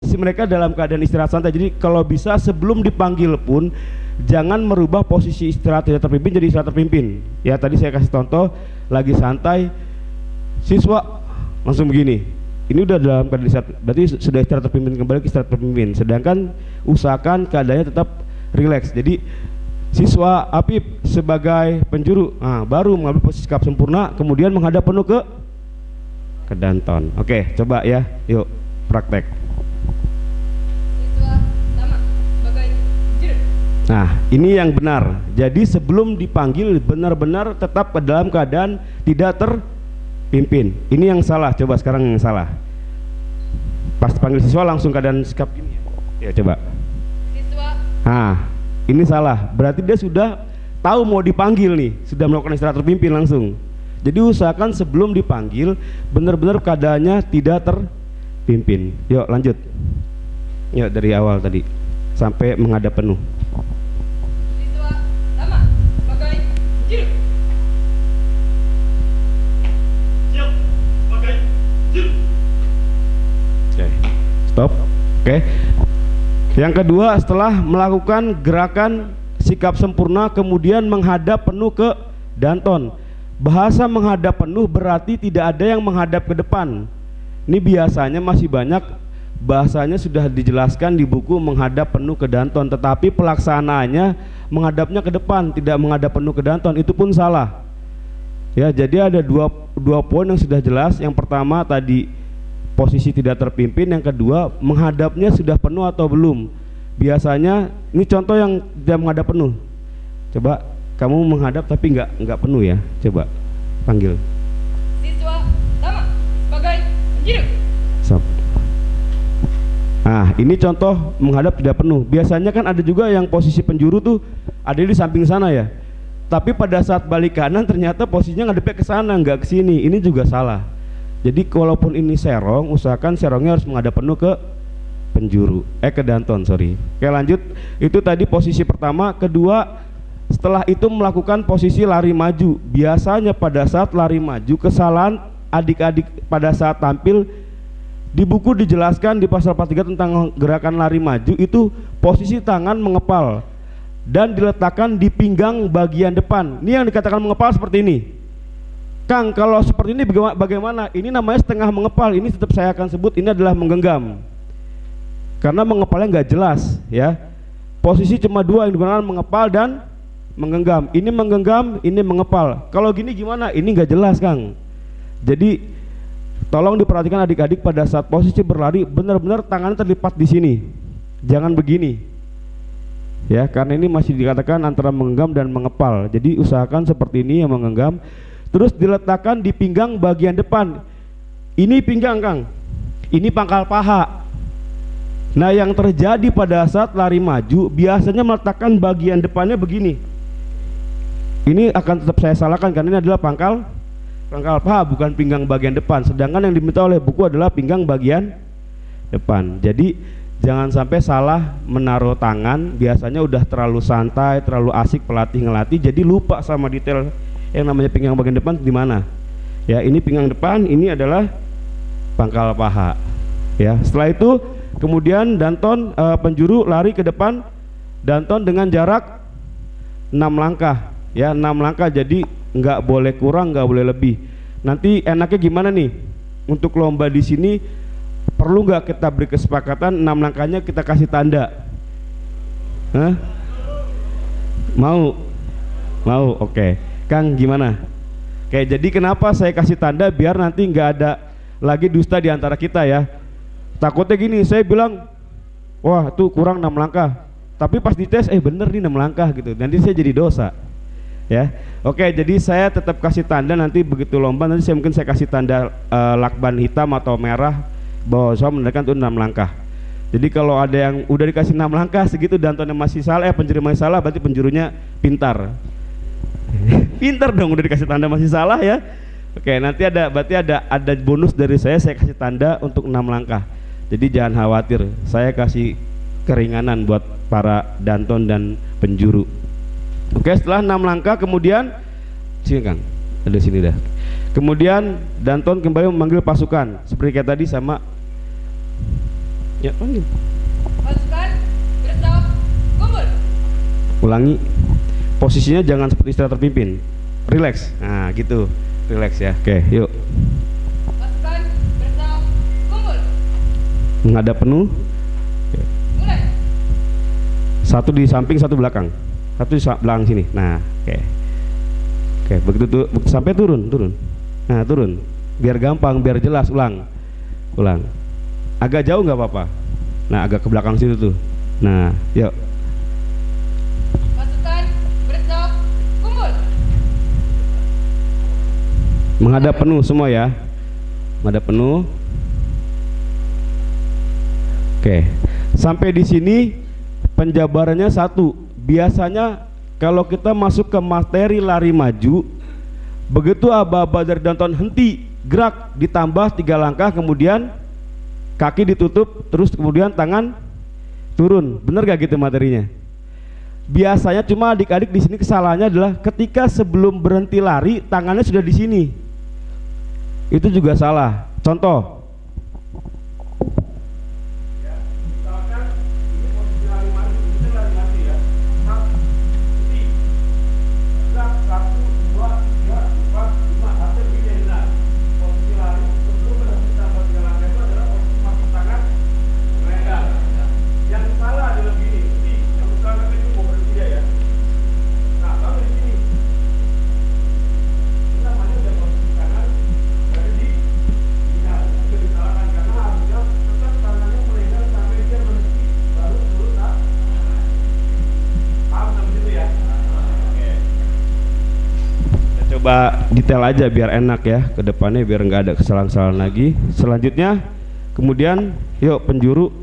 posisi mereka dalam keadaan istirahat santai. Jadi kalau bisa sebelum dipanggil pun jangan merubah posisi istirahat tidak terpimpin jadi istirahat terpimpin. Ya tadi saya kasih contoh lagi santai, siswa langsung begini. Ini udah dalam keadaan istirahat, berarti sudah istirahat terpimpin, kembali ke istirahat terpimpin. Sedangkan usahakan keadaannya tetap rileks. Jadi siswa Apip sebagai penjuru, baru mengambil posisi sikap sempurna, kemudian menghadap penuh ke Danton. Oke, coba ya, yuk praktek. Siswa sama sebagai penjuru. Nah, ini yang benar. Jadi sebelum dipanggil benar-benar tetap ke dalam keadaan tidak terpimpin. Ini yang salah. Coba sekarang yang salah. Pas panggil siswa langsung keadaan sikap gini ya. Ya coba. Siswa. Ini salah. Berarti dia sudah tahu mau dipanggil nih, sudah melakukan istirahat terpimpin langsung. Jadi usahakan sebelum dipanggil benar-benar keadaannya tidak terpimpin. Yuk lanjut. Yuk dari awal tadi sampai menghadap penuh. Siswa sama sebagai penjuru. Siap sebagai penjuru. Oke, stop. Oke. Yang kedua, setelah melakukan gerakan sikap sempurna kemudian menghadap penuh ke Danton. Bahasa menghadap penuh berarti tidak ada yang menghadap ke depan. Ini biasanya masih banyak bahasanya sudah dijelaskan di buku menghadap penuh ke Danton, tetapi pelaksanaannya menghadapnya ke depan, tidak menghadap penuh ke Danton. Itu pun salah. Ya, jadi ada dua poin yang sudah jelas. Yang pertama tadi posisi tidak terpimpin, yang kedua menghadapnya sudah penuh atau belum. Biasanya ini contoh yang tidak menghadap penuh. Coba kamu menghadap tapi nggak penuh ya. Coba panggil. Siswa sama sebagai penjuru. Stop. Nah, ini contoh menghadap tidak penuh. Biasanya kan ada juga yang posisi penjuru tuh ada di samping sana ya. Tapi pada saat balik kanan ternyata posisinya ngadepnya ke sana, nggak ke sini. Ini juga salah. Jadi walaupun ini serong, usahakan serongnya harus menghadap penuh ke penjuru, ke Danton, sorry. Oke lanjut, itu tadi posisi pertama. Kedua, setelah itu melakukan posisi lari maju. Biasanya pada saat lari maju, kesalahan adik-adik pada saat tampil di buku dijelaskan di pasal 43 tentang gerakan lari maju itu posisi tangan mengepal dan diletakkan di pinggang bagian depan. Ini yang dikatakan mengepal seperti ini. Kang, kalau seperti ini bagaimana? Ini namanya setengah mengepal. Ini tetap saya akan sebut ini adalah menggenggam. Karena mengepalnya nggak jelas, ya. Posisi cuma dua yang digunakan, mengepal dan menggenggam. Ini menggenggam, ini mengepal. Kalau gini gimana? Ini nggak jelas, Kang. Jadi tolong diperhatikan adik-adik pada saat posisi berlari benar-benar tangannya terlipat di sini. Jangan begini. Ya, karena ini masih dikatakan antara menggenggam dan mengepal. Jadi usahakan seperti ini yang menggenggam. Terus diletakkan di pinggang bagian depan. Ini pinggang, Kang. Ini pangkal paha. Nah, yang terjadi pada saat lari maju biasanya meletakkan bagian depannya begini. Ini akan tetap saya salahkan karena ini adalah pangkal paha, bukan pinggang bagian depan. Sedangkan yang diminta oleh buku adalah pinggang bagian depan. Jadi jangan sampai salah menaruh tangan. Biasanya udah terlalu santai, terlalu asik pelatih ngelatih, jadi lupa sama detail yang namanya pinggang bagian depan di mana. Ya, ini pinggang depan, ini adalah pangkal paha. Ya, setelah itu kemudian Danton penjuru lari ke depan Danton dengan jarak 6 langkah. Ya, 6 langkah, jadi nggak boleh kurang, nggak boleh lebih. Nanti enaknya gimana nih? Untuk lomba di sini perlu nggak kita beri kesepakatan 6 langkahnya kita kasih tanda? Hah? Mau? Mau, oke. Kang gimana? Oke, jadi kenapa saya kasih tanda biar nanti nggak ada lagi dusta di antara kita ya. Takutnya gini, saya bilang wah tuh kurang 6 langkah, tapi pas dites bener nih 6 langkah gitu, nanti saya jadi dosa ya. Oke, jadi saya tetap kasih tanda nanti begitu lomba, nanti saya mungkin saya kasih tanda lakban hitam atau merah bahwa saya menandakan tuh 6 langkah. Jadi kalau ada yang udah dikasih 6 langkah segitu Dantonnya masih salah, penjuru masih salah, berarti penjurunya pintar. Pintar dong, udah dikasih tanda masih salah ya. Oke, nanti berarti ada bonus dari saya kasih tanda untuk 6 langkah. Jadi jangan khawatir, saya kasih keringanan buat para Danton dan penjuru. Oke, setelah 6 langkah kemudian sini Kang, ada sini dah. Kemudian Danton kembali memanggil pasukan seperti kayak tadi sama Ya, panggil. Pasukan berstop kumpul. Ulangi. Posisinya jangan seperti istirahat terpimpin. Relax. Nah, gitu. Relax ya. Oke, yuk. Pasukan berstop kumpul. Menghadap penuh. Mulai. Satu di samping, satu belakang. Satu di belakang sini. Nah, oke. Oke, begitu tuh sampai turun. Nah, turun. Biar gampang, biar jelas. Ulang. Agak jauh nggak apa-apa. Nah, agak ke belakang situ tuh. Nah, yuk. Pasukan berstop kumpul. Menghadap penuh semua ya. Menghadap penuh. Oke. Sampai di sini penjabarannya satu. Biasanya kalau kita masuk ke materi lari maju, begitu aba-aba dari Danton henti, gerak, ditambah 3 langkah, kemudian kaki ditutup, terus kemudian tangan turun. Bener gak gitu materinya? Biasanya cuma adik-adik di sini kesalahannya adalah ketika sebelum berhenti lari tangannya sudah di sini. Itu juga salah. Contoh. Ya, misalkan ini posisi lari maju, ini lari maju ya. 1, 2, 3, 4, 5, hasil begini ya. Posisi lari sebelum berhenti tambah 3 langkah itu adalah posisi masuk tangan merenggang. Yang salah adalah begini, yang misalkan itu mau berhenti ya. Nah, kalau di sini ini namanya udah posisi tangan berada di tinggal, itu disalahkan karena harusnya tetap tangannya merenggang sampai dia berhenti baru turun tak. Paham sampai situ ya? Coba detail aja biar enak ya ke depannya, biar nggak ada kesalahan-kesalahan lagi. Selanjutnya kemudian yuk penjuru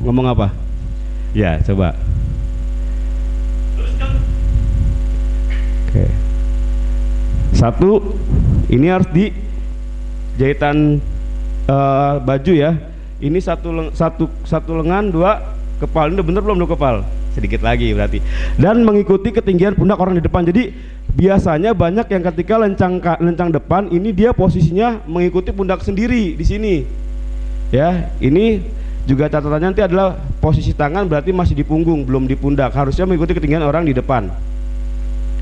ngomong apa? Ya, coba. Oke. 1, ini harus di jahitan baju ya. Ini satu lengan, 2 kepal. Ini udah bener belum 2 kepal? Sedikit lagi berarti. Dan mengikuti ketinggian pundak orang di depan. Jadi biasanya banyak yang ketika lencang depan ini dia posisinya mengikuti pundak sendiri di sini. Ya, ini juga catatannya nanti adalah posisi tangan berarti masih di punggung, belum di pundak. Harusnya mengikuti ketinggian orang di depan.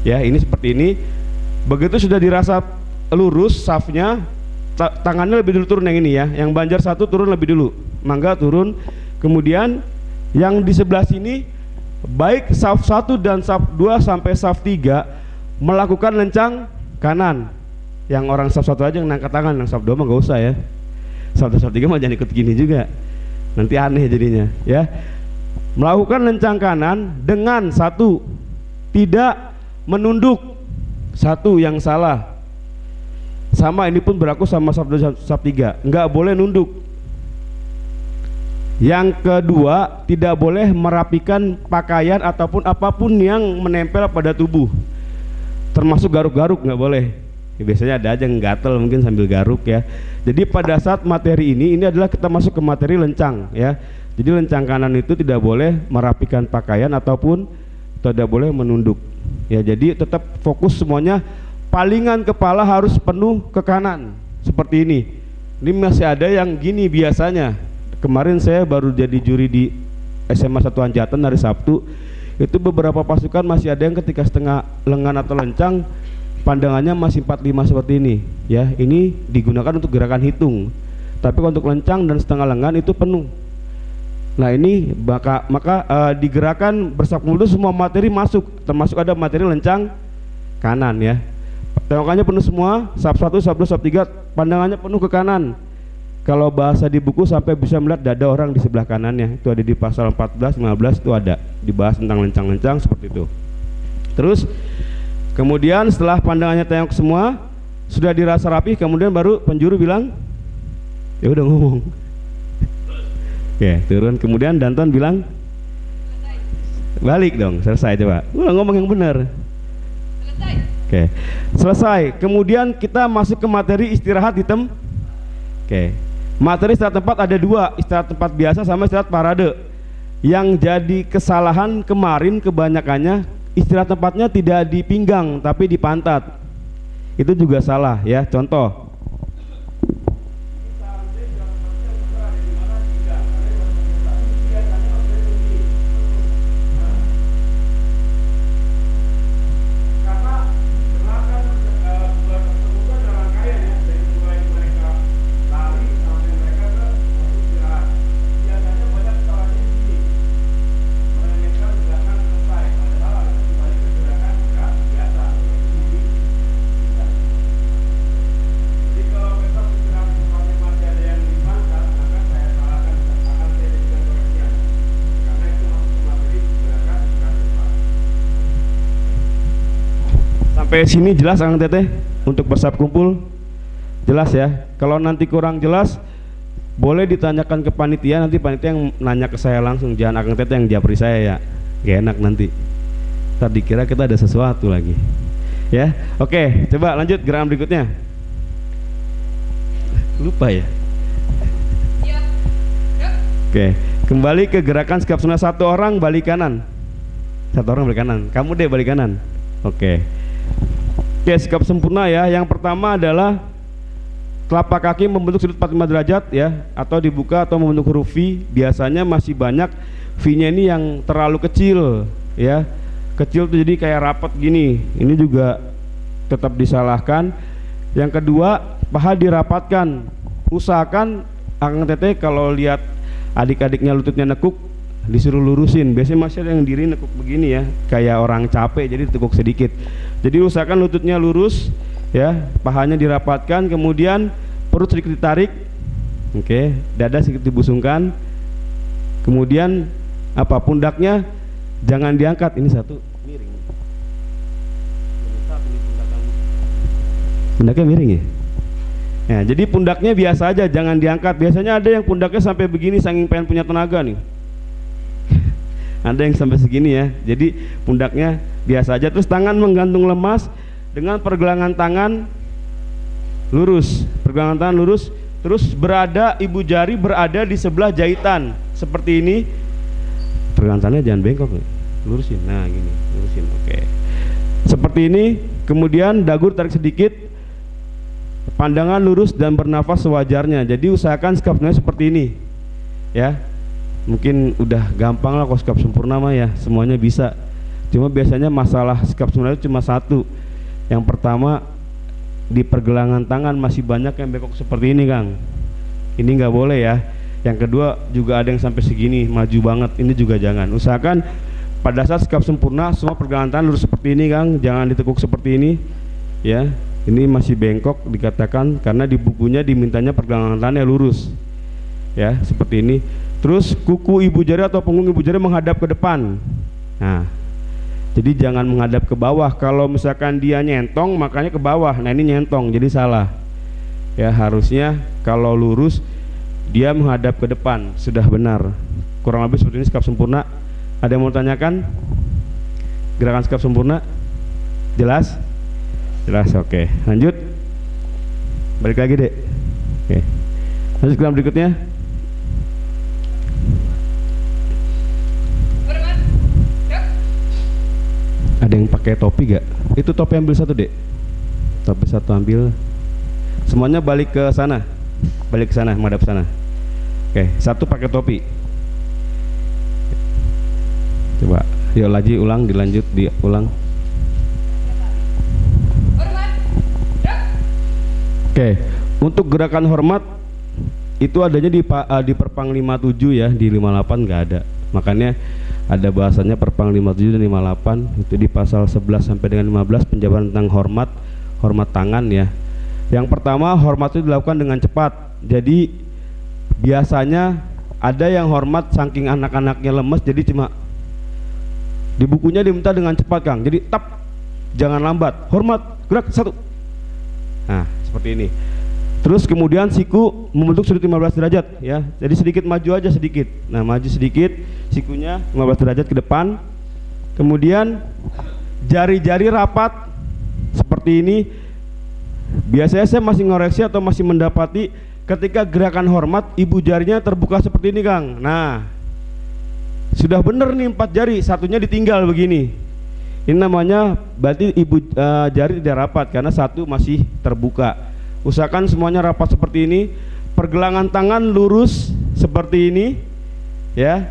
Ya, ini seperti ini. Begitu sudah dirasa lurus safnya, tangannya lebih dulu turun yang ini ya. Yang banjar 1 turun lebih dulu. Mangga turun. Kemudian yang di sebelah sini baik saf 1 dan saf 2 sampai saf 3 melakukan lencang kanan. Yang orang saf 1 aja yang ngangkat tangan, yang saf 2 mah gak usah ya. Saf 2 saf 3 mah jangan ikut gini juga. Nanti aneh jadinya ya. Melakukan lencang kanan dengan 1 tidak menunduk. 1 yang salah. Sama ini pun berlaku sama saf 2 saf 3. Nggak boleh nunduk. Yang kedua, tidak boleh merapikan pakaian ataupun apapun yang menempel pada tubuh, termasuk garuk-garuk nggak boleh. Ya, biasanya ada aja yang gatel mungkin sambil garuk ya. Jadi pada saat materi ini adalah kita masuk ke materi lencang ya. Jadi lencang kanan itu tidak boleh merapikan pakaian ataupun tidak boleh menunduk. Ya, jadi tetap fokus semuanya. Palingan kepala harus penuh ke kanan seperti ini. Ini masih ada yang gini biasanya. Kemarin saya baru jadi juri di SMA 1 Anjatan hari Sabtu. Itu beberapa pasukan masih ada yang ketika setengah lengan atau lencang pandangannya masih 45 seperti ini. Ya, ini digunakan untuk gerakan hitung. Tapi untuk lencang dan setengah lengan itu penuh. Nah, ini maka digerakkan bersakmul itu semua materi masuk, termasuk ada materi lencang kanan ya. Tengokannya penuh semua, saf 1, saf 2, saf 3 pandangannya penuh ke kanan. Kalau bahasa di buku sampai bisa melihat dada orang di sebelah kanannya. Itu ada di pasal 14, 15 itu ada dibahas tentang lencang-lencang seperti itu. Terus kemudian setelah pandangannya tengok semua, sudah dirasa rapi, kemudian baru penjuru bilang, ya udah ngomong. Oke, turun. Kemudian Danton bilang, balik dong, selesai. Coba ulang ngomong yang benar. Selesai. Oke, selesai. Kemudian kita masuk ke materi istirahat di Oke, materi istirahat tempat ada 2, istirahat tempat biasa sama istirahat parade. Yang jadi kesalahan kemarin kebanyakannya istirahat tempatnya tidak di pinggang tapi di pantat. Itu juga salah ya. Contoh, Sampai sini jelas Akang Teteh untuk bersab kumpul? Jelas ya. Kalau nanti kurang jelas boleh ditanyakan ke panitia, nanti panitia yang nanya ke saya langsung, jangan Akang Teteh yang japri saya ya. Gak enak nanti. Ntar dikira kita ada sesuatu lagi. Ya, oke, coba lanjut gerakan berikutnya. Lupa ya. Siap. Gerak. Oke, kembali ke gerakan sikap sempurna. Satu orang balik kanan. Satu orang balik kanan. Kamu deh balik kanan. Oke. Oke, sikap sempurna ya. Yang pertama adalah telapak kaki membentuk sudut 45 derajat ya, atau dibuka atau membentuk huruf V. Biasanya masih banyak V-nya ini yang terlalu kecil ya. Kecil tuh jadi kayak rapat gini. Ini juga tetap disalahkan. Yang kedua, paha dirapatkan. Usahakan Akang Teteh kalau lihat adik-adiknya lututnya nekuk, disuruh lurusin. Biasanya masih ada yang diri nekuk begini ya, kayak orang capek, jadi ditekuk sedikit. Jadi usahakan lututnya lurus ya, pahanya dirapatkan, kemudian perut sedikit ditarik. Oke, dada sedikit dibusungkan. Kemudian pundaknya jangan diangkat. Ini satu miring. Pundaknya miring ya. Nah, jadi pundaknya biasa aja, jangan diangkat. Biasanya ada yang pundaknya sampai begini saking pengen punya tenaga nih. Ada yang sampai segini ya. Jadi pundaknya biasa aja. Terus tangan menggantung lemas dengan pergelangan tangan lurus. Pergelangan tangan lurus. Terus ibu jari berada di sebelah jahitan seperti ini. Pergelangan tangannya jangan bengkok nih. Lurusin. Nah, gini, lurusin. Oke. Seperti ini. Kemudian dagu tarik sedikit. Pandangan lurus dan bernafas sewajarnya. Jadi usahakan sikap sempurna seperti ini. Ya. Mungkin udah gampang lah kalau sikap sempurna mah ya, semuanya bisa. Cuma biasanya masalah sikap sempurna itu cuma satu. Yang pertama, di pergelangan tangan masih banyak yang bengkok seperti ini, Kang. Ini nggak boleh ya. Yang kedua juga ada yang sampai segini, maju banget. Ini juga jangan. Usahakan pada saat sikap sempurna semua pergelangan tangan lurus seperti ini, Kang. Jangan ditekuk seperti ini. Ya, ini masih bengkok dikatakan karena di bukunya dimintanya pergelangan tangannya lurus. Ya, seperti ini. Terus kuku ibu jari atau punggung ibu jari menghadap ke depan. Nah, jadi jangan menghadap ke bawah. Kalau misalkan dia nyentong, makanya ke bawah. Nah, ini nyentong, jadi salah. Ya, harusnya kalau lurus dia menghadap ke depan, sudah benar. Kurang lebih seperti ini sikap sempurna. Ada yang mau tanyakan? Gerakan sikap sempurna? Jelas? Jelas, oke. Lanjut. Balik lagi, Dek. Oke. Lanjut gerakan berikutnya. Ada yang pakai topi gak? Itu topi ambil satu, Dek. Topi satu ambil. Semuanya balik ke sana. Balik ke sana, menghadap sana. Oke, satu pakai topi. Coba, yuk lagi ulang, dilanjut, diulang. Oke, untuk gerakan hormat itu adanya di Perpang 57 ya, di 58 nggak ada. Makanya ada bahasanya Perpang 57 dan 58 itu di pasal 11 sampai dengan 15 penjabaran tentang hormat tangan ya. Yang pertama, hormat itu dilakukan dengan cepat. Jadi biasanya ada yang hormat saking anak-anaknya lemes, jadi cuma di bukunya diminta dengan cepat, Kang. Jadi tap, jangan lambat. Hormat, gerak satu. Nah, seperti ini. Terus kemudian siku membentuk sudut 15 derajat ya. Jadi sedikit maju aja sedikit. Nah, maju sedikit, sikunya 15 derajat ke depan. Kemudian jari-jari rapat seperti ini. Biasanya saya masih ngoreksi atau masih mendapati ketika gerakan hormat ibu jarinya terbuka seperti ini, Kang. Nah, sudah bener nih 4 jari, satunya ditinggal begini. Ini namanya berarti ibu jari tidak rapat karena satu masih terbuka. Usahakan semuanya rapat seperti ini. Pergelangan tangan lurus seperti ini ya.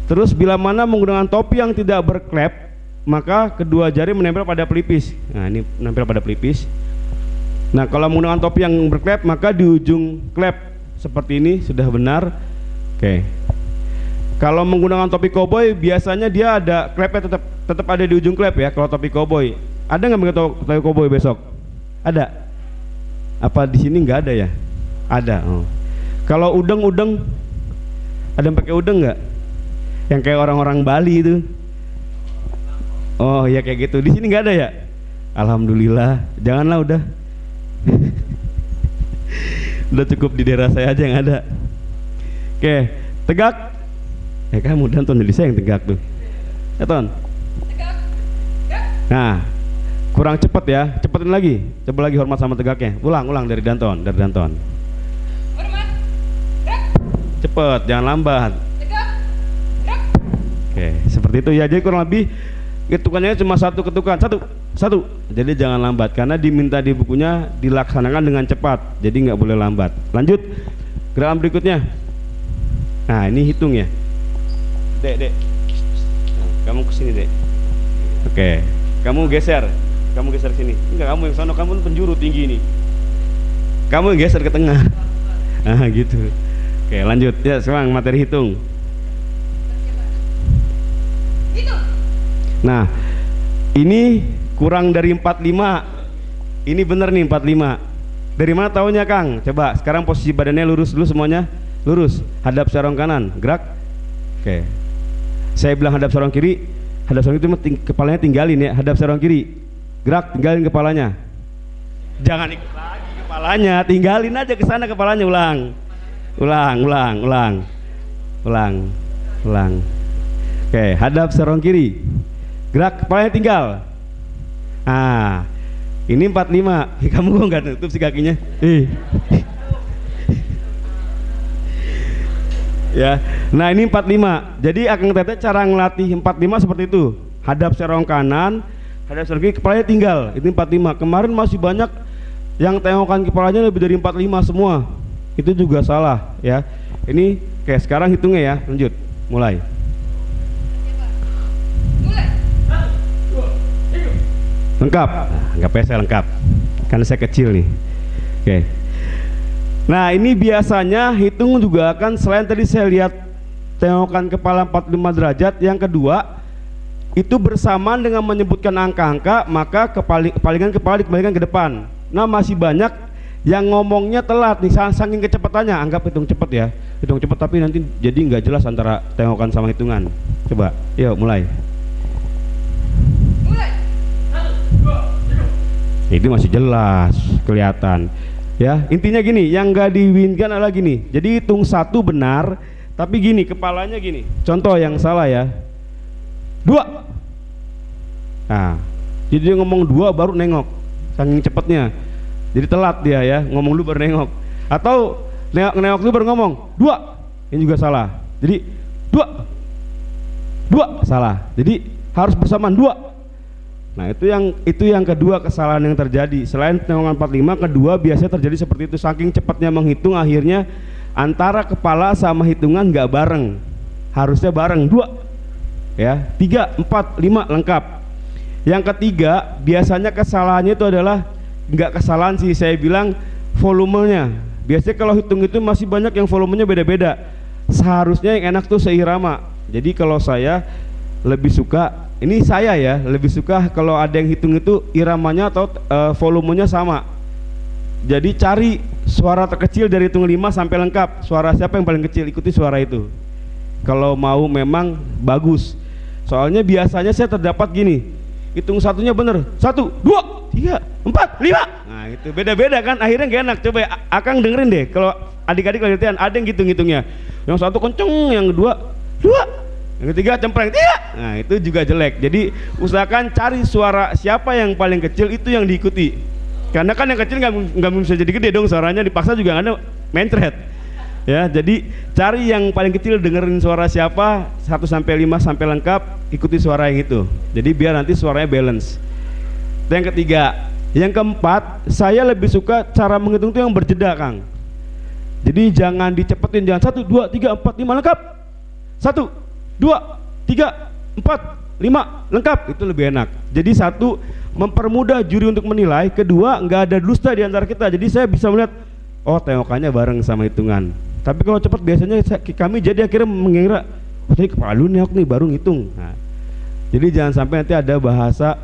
Terus bila mana menggunakan topi yang tidak berklep, maka kedua jari menempel pada pelipis. Nah, ini menempel pada pelipis. Nah, kalau menggunakan topi yang berklep, maka di ujung klep seperti ini sudah benar. Oke. Kalau menggunakan topi koboi, biasanya dia ada klepnya tetap ada di ujung klep ya. Kalau topi koboi, ada nggak pakai topi koboi besok? Ada? Apa di sini nggak ada ya? Ada. Oh. Kalau udeng, ada yang pakai udeng nggak? Yang kayak orang-orang Bali itu? Oh ya kayak gitu. Di sini nggak ada ya? Alhamdulillah. Janganlah udah. Udah cukup di daerah saya aja yang ada. Oke, tegak. Kamu dan Ton, jadi saya yang tegak tuh. Ya Ton. Tegak. Gerak. Nah, kurang cepet ya, cepetin lagi. Coba lagi hormat sama tegaknya. Ulang dari Danton, Hormat. Gerak. Cepet, jangan lambat. Tegak. Gerak. Oke, seperti itu ya. Jadi kurang lebih hitungannya cuma satu ketukan, satu. Jadi jangan lambat karena diminta di bukunya dilaksanakan dengan cepat. Jadi nggak boleh lambat. Lanjut, gerakan berikutnya. Nah, ini hitung ya. Dek. Nah, kamu kesini dek. Oke, kamu geser sini. Enggak, kamu yang sono, kamu penjuru tinggi ini. Kamu yang geser ke tengah. Nah, gitu. Oke, lanjut ya. Sekarang materi hitung. Hitung. Nah, ini kurang dari 45. Ini bener nih 45. Dari mana taunya Kang? Coba sekarang posisi badannya lurus dulu semuanya. Lurus, hadap sarung kanan, gerak. Oke. Saya bilang hadap sarung kiri. Hadap sarung itu kepalanya tinggalin ya. Hadap sarung kiri, gerak, tinggalin kepalanya. Jangan ikut lagi kepalanya, tinggalin aja ke sana kepalanya. Ulang. Oke, hadap sarung kiri. Gerak, kepalanya tinggal. Nah, ini 45. Kamu kok nggak nutup sih kakinya? Ya. Nah, ini 45. Jadi Akang Tete cara ngelatih 45 seperti itu. Hadap serong kanan, hadap serong kiri, kepalanya tinggal. Itu 45. Kemarin masih banyak yang tengokan kepalanya lebih dari 45 semua. Itu juga salah ya. Ini kayak sekarang hitungnya ya. Lanjut. Mulai. Lengkap. Enggak apa saya lengkap. Karena saya kecil nih. Oke. Nah, ini biasanya hitung juga akan selain tadi saya lihat tengokan kepala 45 derajat, yang kedua itu bersamaan dengan menyebutkan angka-angka, maka kepalingan kepala dikembalikan ke depan. Nah, masih banyak yang ngomongnya telat nih, saking kecepatannya. Anggap hitung cepet ya, hitung cepet tapi nanti jadi nggak jelas antara tengokan sama hitungan. Coba, yuk mulai. Itu masih jelas kelihatan ya. Intinya gini, yang nggak diinginkan adalah gini. Jadi hitung satu benar, tapi gini kepalanya gini. Contoh yang salah ya, 2. Nah, jadi dia ngomong 2 baru nengok, saking cepetnya. Jadi telat dia ya, ngomong dulu baru nengok. Atau nengok dulu baru ngomong 2. Ini juga salah. Jadi 2 salah. Jadi harus bersamaan 2. Nah, itu yang kedua kesalahan yang terjadi. Selain tengokan 45, kedua biasanya terjadi seperti itu. Saking cepatnya menghitung, akhirnya antara kepala sama hitungan nggak bareng. Harusnya bareng 2 ya, 3, 4, 5 lengkap. Yang ketiga biasanya kesalahannya itu adalah nggak kesalahan sih, saya bilang volumenya. Biasanya kalau hitung itu masih banyak yang volumenya beda-beda. Seharusnya yang enak tuh seirama. Jadi kalau saya lebih suka, ini saya ya, lebih suka kalau ada yang hitung itu iramanya atau volumenya sama. Jadi cari suara terkecil dari hitung 5 sampai lengkap. Suara siapa yang paling kecil, ikuti suara itu. Kalau mau memang bagus. Soalnya biasanya saya terdapat gini, hitung satunya bener, 1, 2, 3, 4, 5. Nah itu beda-beda kan, akhirnya gak enak. Coba Akang dengerin deh, kalau adik-adik latihan ada yang hitung-hitungnya. Yang satu kenceng, yang kedua 2, yang ketiga cempreng, 3. Nah itu juga jelek. Jadi usahakan cari suara siapa yang paling kecil, itu yang diikuti. Karena kan yang kecil nggak bisa jadi gede dong suaranya, dipaksa juga ada mentret. Ya, jadi cari yang paling kecil, dengerin suara siapa 1 sampai 5 sampai lengkap, ikuti suara yang itu. Jadi biar nanti suaranya balance. Dan yang ketiga, yang keempat, saya lebih suka cara menghitung itu yang berjeda, Kang. Jadi jangan dicepetin, jangan 1, 2, 3, 4, 5 lengkap. 1, 2, 3, 4, 5 lengkap, itu lebih enak. Jadi satu, mempermudah juri untuk menilai. Kedua, nggak ada dusta di antara kita. Jadi saya bisa melihat, oh tengokannya bareng sama hitungan. Tapi kalau cepat biasanya kami jadi akhirnya mengira, oh tadi kepala lu nih, aku nih baru ngitung. Nah, jadi jangan sampai nanti ada bahasa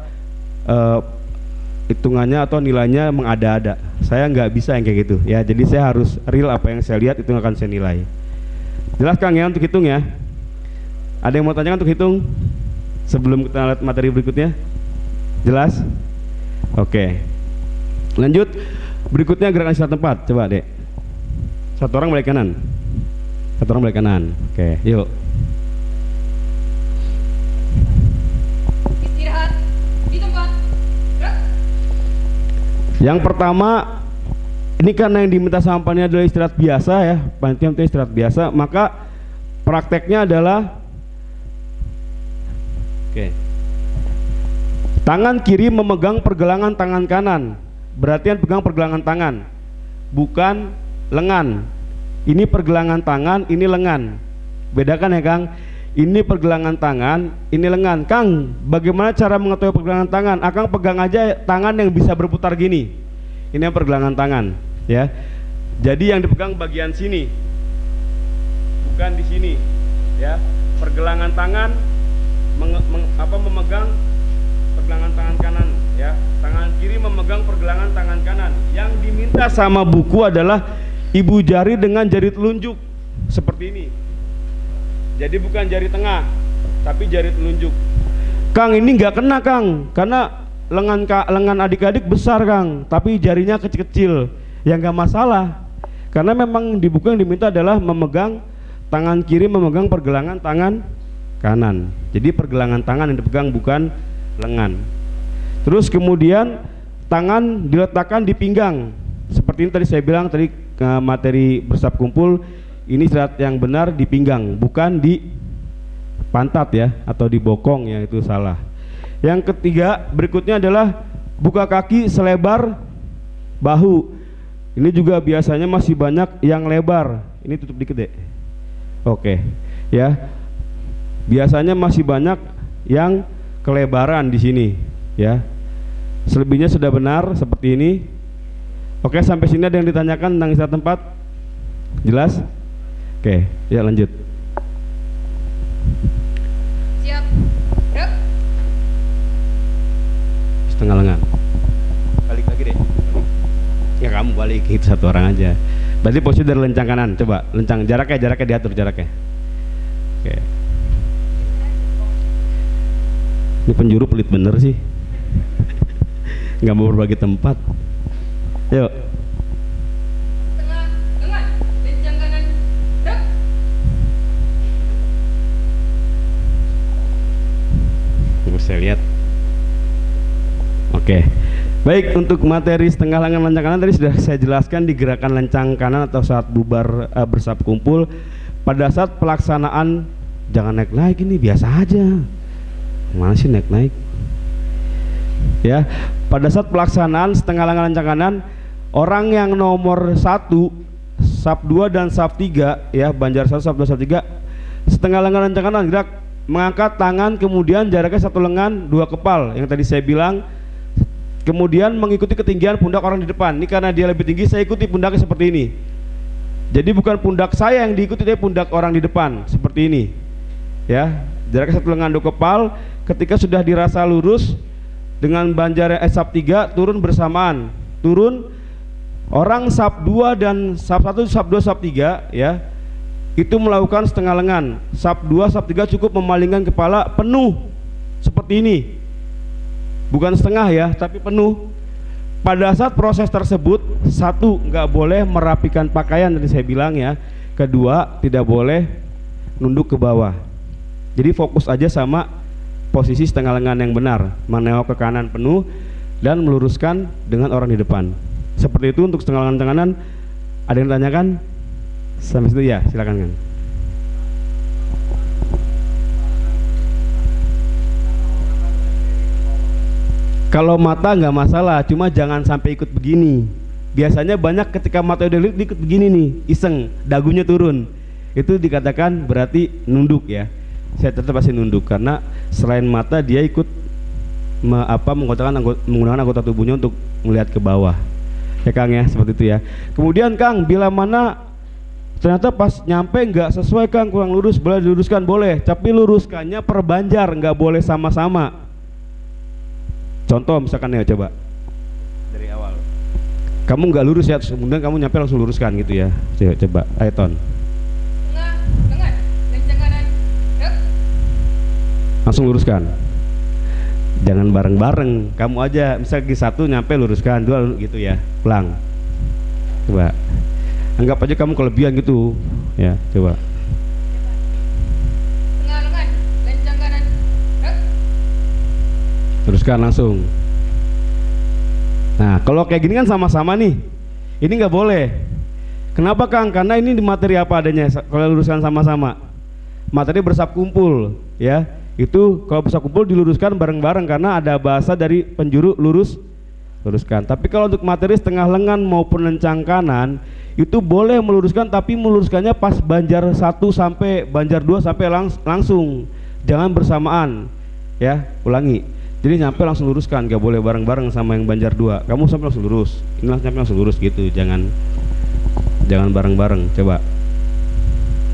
hitungannya atau nilainya mengada-ada. Saya nggak bisa yang kayak gitu ya. Jadi saya harus real, apa yang saya lihat itu akan saya nilai. Jelas Kang ya untuk hitung ya. Ada yang mau tanyakan untuk hitung sebelum kita lihat materi berikutnya? Jelas? Oke. Lanjut. Berikutnya gerakan istirahat tempat. Coba, Dek. Satu orang balik kanan. Satu orang balik kanan. Oke, yuk. Istirahat di tempat. Gerak. Yang pertama, ini karena yang diminta sama panitia adalah istirahat biasa ya, panitia minta istirahat biasa, maka prakteknya adalah tangan kiri memegang pergelangan tangan kanan. Berarti pegang pergelangan tangan, bukan lengan. Ini pergelangan tangan, ini lengan. Bedakan ya Kang. Ini pergelangan tangan, ini lengan. Kang, bagaimana cara mengetahui pergelangan tangan? Akang pegang aja tangan yang bisa berputar gini. Ini yang pergelangan tangan, ya. Jadi yang dipegang bagian sini, bukan di sini, ya. Pergelangan tangan memegang pergelangan tangan kanan, ya. Tangan kiri memegang pergelangan tangan kanan. Yang diminta sama buku adalah ibu jari dengan jari telunjuk seperti ini. Jadi bukan jari tengah, tapi jari telunjuk. Kang, ini nggak kena Kang, karena lengan adik-adik besar Kang, tapi jarinya kecil-kecil. Ya nggak masalah, karena memang di buku yang diminta adalah memegang tangan kiri memegang pergelangan tangan kanan. Jadi pergelangan tangan yang dipegang bukan lengan. Terus kemudian tangan diletakkan di pinggang. Seperti ini tadi saya bilang tadi materi bersab kumpul. Ini istirahat yang benar di pinggang, bukan di pantat ya, atau di bokong ya, itu salah. Yang ketiga berikutnya adalah buka kaki selebar bahu. Ini juga biasanya masih banyak yang lebar. Ini tutup dikit deh. Oke, ya. Biasanya masih banyak yang kelebaran di sini, ya. Selebihnya sudah benar seperti ini. Oke, sampai sini ada yang ditanyakan tentang istirahat tempat? Jelas? Oke, ya lanjut. Siap. Gerak. Setengah lengan. Balik lagi deh. Ya kamu balik, itu satu orang aja. Berarti posisi dari lencang kanan. Coba lencang, jaraknya diatur jaraknya. Oke. Ini penjuru pelit bener sih. Nggak mau berbagi tempat. Yuk. Tengah lengan. Lencang kanan. Gerak. Saya lihat. Oke. Baik, untuk materi setengah lengan lencang kanan tadi sudah saya jelaskan di gerakan lencang kanan atau saat bubar bersab kumpul. Pada saat pelaksanaan jangan naik ini biasa aja. Mana sih naik? Ya, pada saat pelaksanaan setengah lengan lencang kanan, orang yang nomor 1, sub 2 dan sub 3 ya, Banjar 1, sub 2, sub 3, setengah lengan lencang kanan gerak mengangkat tangan, kemudian jaraknya satu lengan 2 kepal yang tadi saya bilang. Kemudian mengikuti ketinggian pundak orang di depan. Ini karena dia lebih tinggi, saya ikuti pundaknya seperti ini. Jadi bukan pundak saya yang diikuti, tapi pundak orang di depan seperti ini. Ya, jaraknya satu lengan 2 kepal. Ketika sudah dirasa lurus dengan banjar sub 3 turun bersamaan. Turun orang sub 2 dan sub 1, sub 2, sub 3 ya. Itu melakukan setengah lengan. Sub 2, sub 3 cukup memalingkan kepala penuh seperti ini. Bukan setengah ya, tapi penuh. Pada saat proses tersebut, 1, nggak boleh merapikan pakaian tadi saya bilang ya. Kedua, tidak boleh nunduk ke bawah. Jadi fokus aja sama posisi setengah lengan yang benar, menengok ke kanan penuh dan meluruskan dengan orang di depan. Seperti itu untuk setengah lengan kanan. Ada yang tanyakan? Sampai situ ya, silakan kan. Kalau mata nggak masalah, cuma jangan sampai ikut begini. Biasanya banyak ketika mata udah ikut begini nih, iseng, dagunya turun. Itu dikatakan berarti nunduk ya. Saya tetap pasti nunduk karena selain mata dia ikut menggunakan anggota tubuhnya untuk melihat ke bawah. Ya Kang ya, seperti itu ya. Kemudian Kang, bila mana ternyata pas nyampe nggak sesuai Kang, kurang lurus, boleh diluruskan? Boleh, tapi luruskannya per banjar, nggak boleh sama-sama. Contoh misalkan ya, coba dari awal kamu nggak lurus ya, kemudian kamu nyampe langsung luruskan gitu ya. Coba ayo Ton. Tengah lengan lencang kanan. Gerak. Langsung luruskan. Jangan bareng-bareng. Kamu aja misal gigi 1 nyampe luruskan, 2 gitu ya. Pulang. Coba. Anggap aja kamu kelebihan gitu. Ya, coba. Tengah lengan, lencang kanan, gerak. Teruskan langsung. Nah, kalau kayak gini kan sama-sama nih. Ini nggak boleh. Kenapa Kang? Karena ini di materi apa adanya. Kalau luruskan sama-sama, materi bersab kumpul, ya. Itu kalau bersab kumpul diluruskan bareng-bareng karena ada bahasa dari penjuru luruskan. Tapi kalau untuk materi setengah lengan maupun lencang kanan itu boleh meluruskan, tapi meluruskannya pas banjar 1 sampai banjar 2 sampai langsung. Jangan bersamaan, ya. Ulangi. Jadi nyampe langsung luruskan, gak boleh bareng-bareng sama yang banjar 2. Kamu sampai langsung lurus, ini sampai langsung lurus gitu, jangan bareng-bareng. Coba.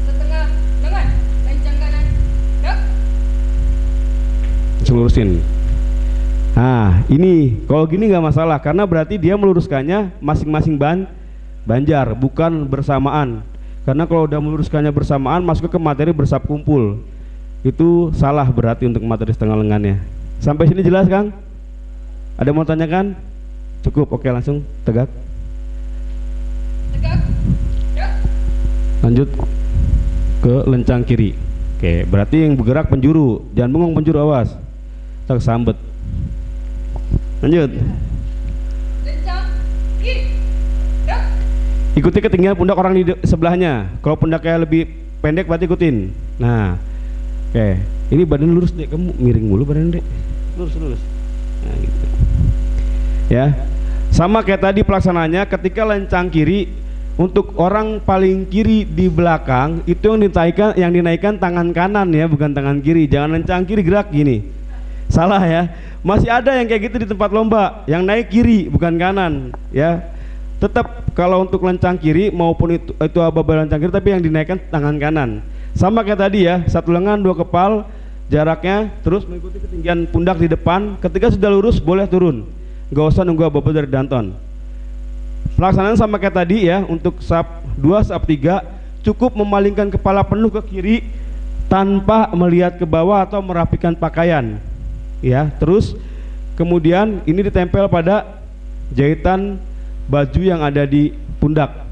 Setengah lengan, lencang kanan, gerak. Langsung lurusin. Nah, ini kalau gini nggak masalah karena berarti dia meluruskannya masing-masing banjar, bukan bersamaan. Karena kalau udah meluruskannya bersamaan masuk ke materi bersab kumpul. Itu salah berarti untuk materi setengah lengannya. Sampai sini jelas Kang? Ada mau tanyakan? Cukup, oke langsung tegak. Tegak, gerak. Lanjut ke lencang kiri. Oke, berarti yang bergerak penjuru, jangan bengong penjuru, awas. Tak sambet. Lanjut. Lencang kiri, gerak. Ikuti ketinggian pundak orang di sebelahnya. Kalau pundaknya lebih pendek berarti ikutin. Nah, oke. Ini badan lurus dek, kamu miring mulu badan dek. Lurus. Nah, gitu. Ya. Sama kayak tadi pelaksananya ketika lencang kiri untuk orang paling kiri di belakang itu yang dinaikkan tangan kanan ya, bukan tangan kiri. Jangan lencang kiri gerak gini. Salah ya. Masih ada yang kayak gitu di tempat lomba, yang naik kiri bukan kanan, ya. Tetap kalau untuk lencang kiri maupun itu ababa lencang kiri tapi yang dinaikkan tangan kanan. Sama kayak tadi ya, 1 lengan 2 kepal jaraknya, terus mengikuti ketinggian pundak di depan. Ketika sudah lurus boleh turun, nggak usah nunggu ababa dari Danton. Pelaksanaan sama kayak tadi ya, untuk sub 2 sub 3 cukup memalingkan kepala penuh ke kiri tanpa melihat ke bawah atau merapikan pakaian ya. Terus kemudian ini ditempel pada jahitan baju yang ada di pundak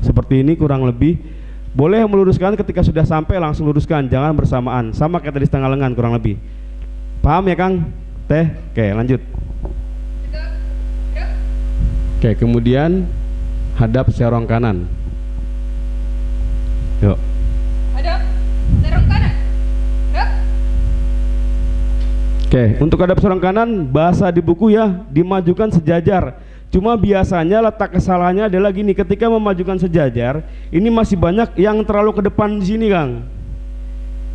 seperti ini kurang lebih. Boleh meluruskan ketika sudah sampai langsung luruskan, jangan bersamaan. Sama kayak tadi setengah lengan kurang lebih. Paham ya Kang? Teh? Oke lanjut. Tegak, gerak. Oke, kemudian hadap serong kanan. Yuk. Hadap, serong kanan, gerak. Oke, untuk hadap serong kanan bahasa di buku ya dimajukan sejajar. Cuma biasanya letak kesalahannya adalah gini, ketika memajukan sejajar, ini masih banyak yang terlalu ke depan di sini, Kang.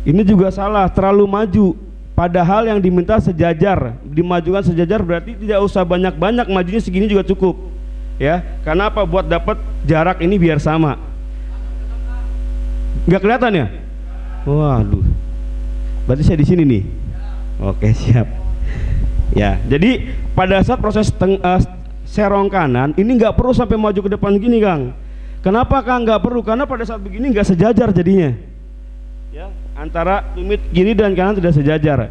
Ini juga salah, terlalu maju. Padahal yang diminta sejajar, dimajukan sejajar berarti tidak usah banyak-banyak, majunya segini juga cukup. Ya, karena apa? Buat dapat jarak ini biar sama. Nggak kelihatan ya? Waduh. Berarti saya di sini nih. Oke, siap. Ya, jadi pada saat proses serong kanan ini nggak perlu sampai maju ke depan gini Kang. Kenapa Kang nggak perlu? Karena pada saat begini nggak sejajar jadinya. Ya, antara tumit kiri dan kanan tidak sejajar.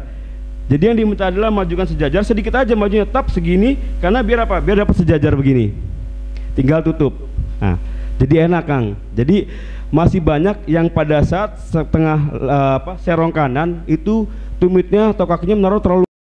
Jadi yang diminta adalah majukan sejajar, sedikit aja majunya, tetap segini, karena biar apa? Biar dapat sejajar begini. Tinggal tutup. Nah, jadi enak Kang. Jadi masih banyak yang pada saat setengah serong kanan itu tumitnya atau kakinya menaruh terlalu